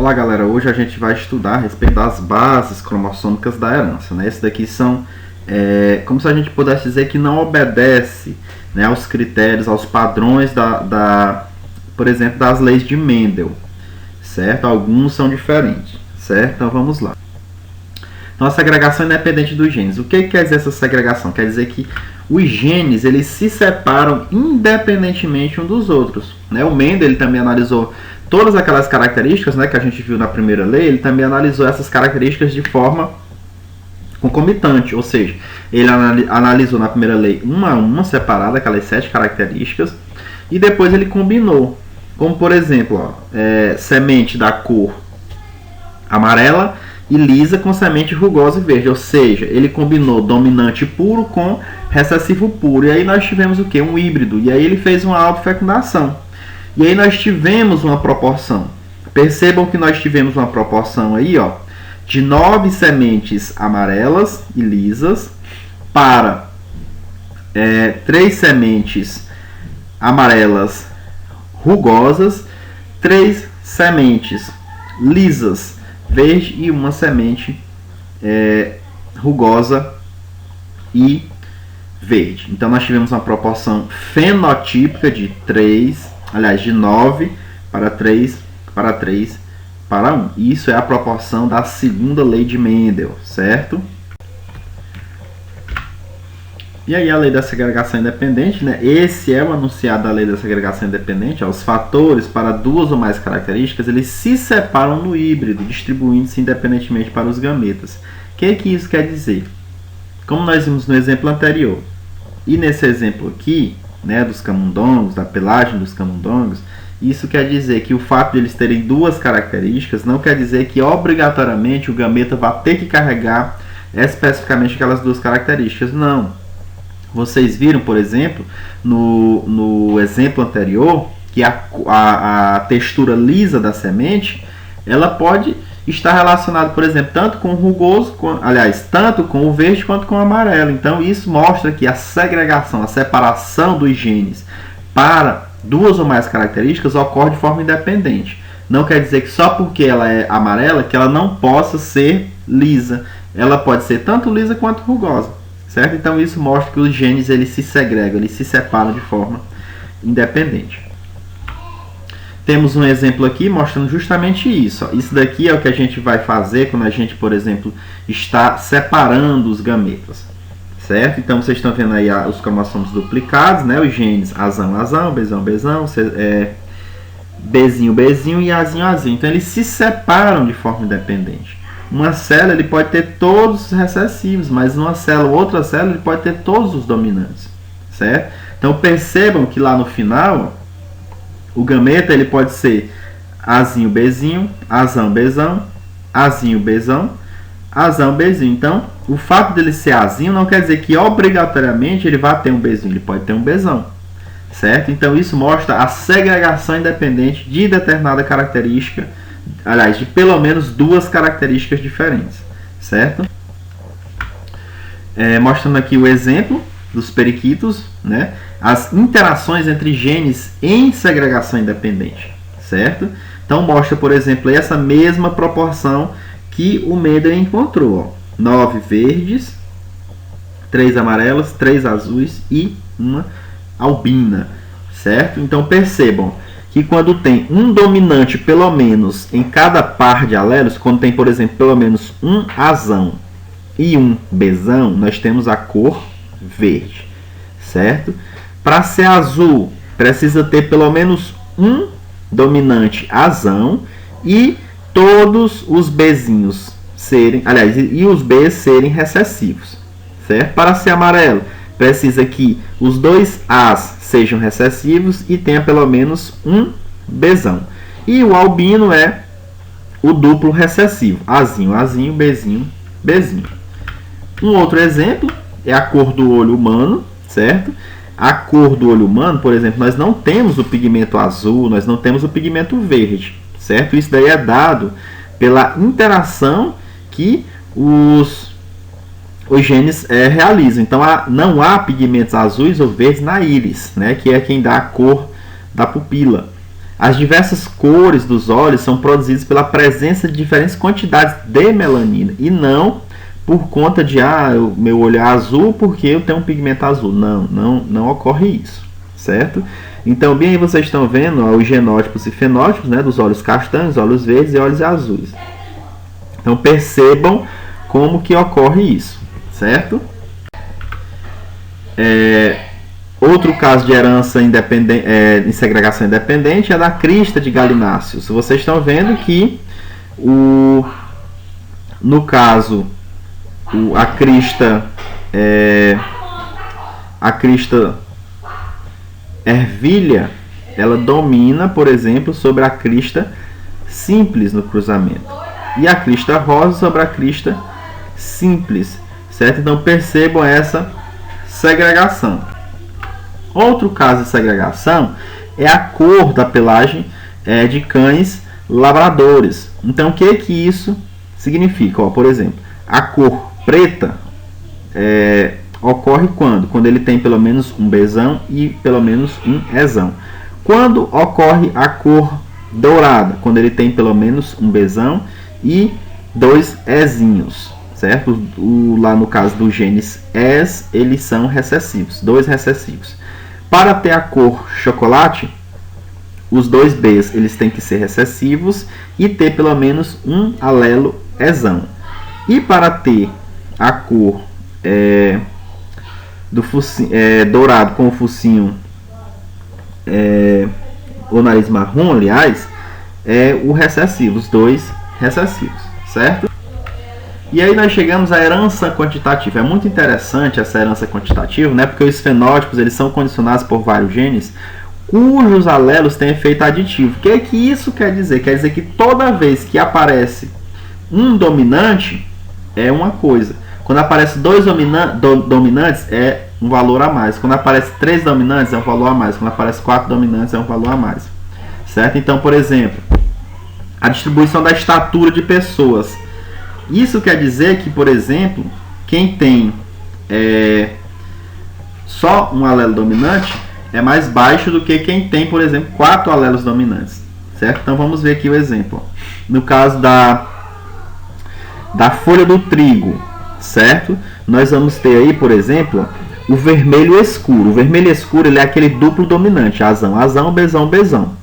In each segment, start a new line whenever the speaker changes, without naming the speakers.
Olá galera, hoje a gente vai estudar a respeito das bases cromossômicas da herança, né? Esses daqui são como se a gente pudesse dizer que não obedece, né, aos critérios, aos padrões por exemplo, das leis de Mendel, certo? Alguns são diferentes, certo? Então vamos lá. Então a segregação independente dos genes. O que quer dizer essa segregação? Quer dizer que os genes eles se separam independentemente um dos outros, né? O Mendel ele também analisou todas aquelas características, né, que a gente viu na primeira lei. Ele também analisou essas características de forma concomitante, ou seja, ele analisou na primeira lei uma a uma separada, aquelas 7 características, e depois ele combinou, como por exemplo, semente da cor amarela e lisa com semente rugosa e verde, ou seja, ele combinou dominante puro com recessivo puro, e aí nós tivemos o que? Um híbrido, e aí ele fez uma autofecundação. E aí nós tivemos uma proporção. Percebam que nós tivemos uma proporção aí, ó, de 9 sementes amarelas e lisas para 3 sementes amarelas rugosas, 3 sementes lisas verde e uma semente rugosa e verde. Então nós tivemos uma proporção fenotípica de 9 para 3 para 1. Isso é a proporção da segunda lei de Mendel, certo? E aí a lei da segregação independente, né? Esse é o enunciado da lei da segregação independente. Os fatores para 2 ou mais características, eles se separam no híbrido, distribuindo-se independentemente para os gametas. O que isso quer dizer? Como nós vimos no exemplo anterior, e nesse exemplo aqui, né, dos camundongos, da pelagem dos camundongos, isso quer dizer que o fato de eles terem 2 características não quer dizer que obrigatoriamente o gameta vai ter que carregar especificamente aquelas 2 características. Não. Vocês viram, por exemplo, no exemplo anterior, que a textura lisa da semente, ela pode estar relacionada, por exemplo, tanto com o rugoso, tanto com o verde quanto com o amarelo. Então isso mostra que a segregação, a separação dos genes para 2 ou mais características ocorre de forma independente. Não quer dizer que só porque ela é amarela que ela não possa ser lisa. Ela pode ser tanto lisa quanto rugosa, certo? Então isso mostra que os genes eles se segregam, eles se separam de forma independente. Temos um exemplo aqui mostrando justamente isso. Isso daqui é o que a gente vai fazer quando a gente, por exemplo, está separando os gametas, certo? Então vocês estão vendo aí os cromossomos duplicados, né? Os genes azão, azão, bezão, bezão, bezinho, bezinho e azinho, azinho. Então eles se separam de forma independente. Uma célula ele pode ter todos os recessivos, mas uma célula, outra célula, ele pode ter todos os dominantes, certo? Então percebam que lá no final o gameta ele pode ser azinho, bezinho, azão, bezão, azinho, bezão, azão, bezinho. Então, o fato dele ser azinho não quer dizer que obrigatoriamente ele vai ter um bezinho, ele pode ter um bezão, certo? Então, isso mostra a segregação independente de determinada característica, aliás, de pelo menos 2 características diferentes, certo? Mostrando aqui o exemplo dos periquitos, né? As interações entre genes em segregação independente, certo? Então mostra, por exemplo, essa mesma proporção que o Mendel encontrou, ó. 9 verdes, 3 amarelas, 3 azuis e uma albina, certo? Então percebam que quando tem um dominante pelo menos em cada par de alelos, quando tem, por exemplo, pelo menos um azão e um bezão, nós temos a cor verde, certo? Para ser azul, precisa ter pelo menos um dominante azão e todos os bezinhos serem, e os Bs serem recessivos, certo? Para ser amarelo, precisa que os 2 As sejam recessivos e tenha pelo menos um Bzão. E o albino é o duplo recessivo, Azinho, Azinho, Bzinho, Bzinho. Um outro exemplo é a cor do olho humano, certo? A cor do olho humano, por exemplo, nós não temos o pigmento azul, nós não temos o pigmento verde, certo? Isso daí é dado pela interação que os genes realizam. Então, não há pigmentos azuis ou verdes na íris, né? Que é quem dá a cor da pupila. As diversas cores dos olhos são produzidas pela presença de diferentes quantidades de melanina e não por conta de meu olho é azul porque eu tenho um pigmento azul. Não ocorre isso, certo? Então, bem aí vocês estão vendo os genótipos e fenótipos, né, dos olhos castanhos, olhos verdes e olhos azuis. Então, percebam como que ocorre isso, certo? Outro caso de herança em segregação independente é da crista de galináceos. Vocês estão vendo que, no caso, a crista ervilha, ela domina, por exemplo, sobre a crista simples no cruzamento. E a crista rosa sobre a crista simples, certo? Então percebam essa segregação. Outro caso de segregação é a cor da pelagem de cães labradores. Então o que isso significa? Por exemplo, a cor preta ocorre quando? Quando ele tem pelo menos um Bzão e pelo menos um Ezão. Quando ocorre a cor dourada? Quando ele tem pelo menos um Bzão e 2 Ezinhos, certo? Lá no caso dos genes Es, eles são recessivos, 2 recessivos. Para ter a cor chocolate, os 2 Bs eles têm que ser recessivos e ter pelo menos um alelo Ezão. E para ter a cor dourado com o focinho o nariz marrom, aliás, o recessivo, os 2 recessivos, certo? E aí nós chegamos à herança quantitativa. É muito interessante essa herança quantitativa, né? Porque os fenótipos eles são condicionados por vários genes cujos alelos têm efeito aditivo. O que é que isso quer dizer? Quer dizer que toda vez que aparece um dominante é uma coisa. Quando aparece 2 dominantes é um valor a mais. Quando aparece 3 dominantes é um valor a mais. Quando aparece 4 dominantes é um valor a mais. Certo? Então, por exemplo, a distribuição da estatura de pessoas. Isso quer dizer que, por exemplo, quem tem só um alelo dominante é mais baixo do que quem tem, por exemplo, 4 alelos dominantes. Certo? Então vamos ver aqui o exemplo. No caso da folha do trigo, certo? Nós vamos ter aí, por exemplo, o vermelho escuro. O vermelho escuro ele é aquele duplo dominante, azão, azão, bezão, bezão.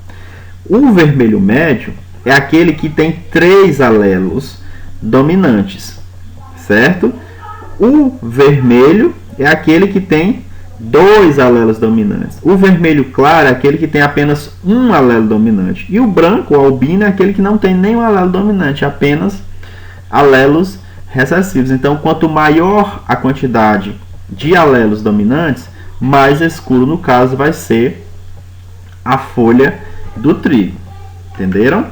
O vermelho médio é aquele que tem 3 alelos dominantes, certo? O vermelho é aquele que tem 2 alelos dominantes. O vermelho claro é aquele que tem apenas um alelo dominante. E o branco, o albino, é aquele que não tem nenhum alelo dominante, apenas alelos recessivos. Então, quanto maior a quantidade de alelos dominantes, mais escuro, no caso, vai ser a folha do trigo. Entenderam?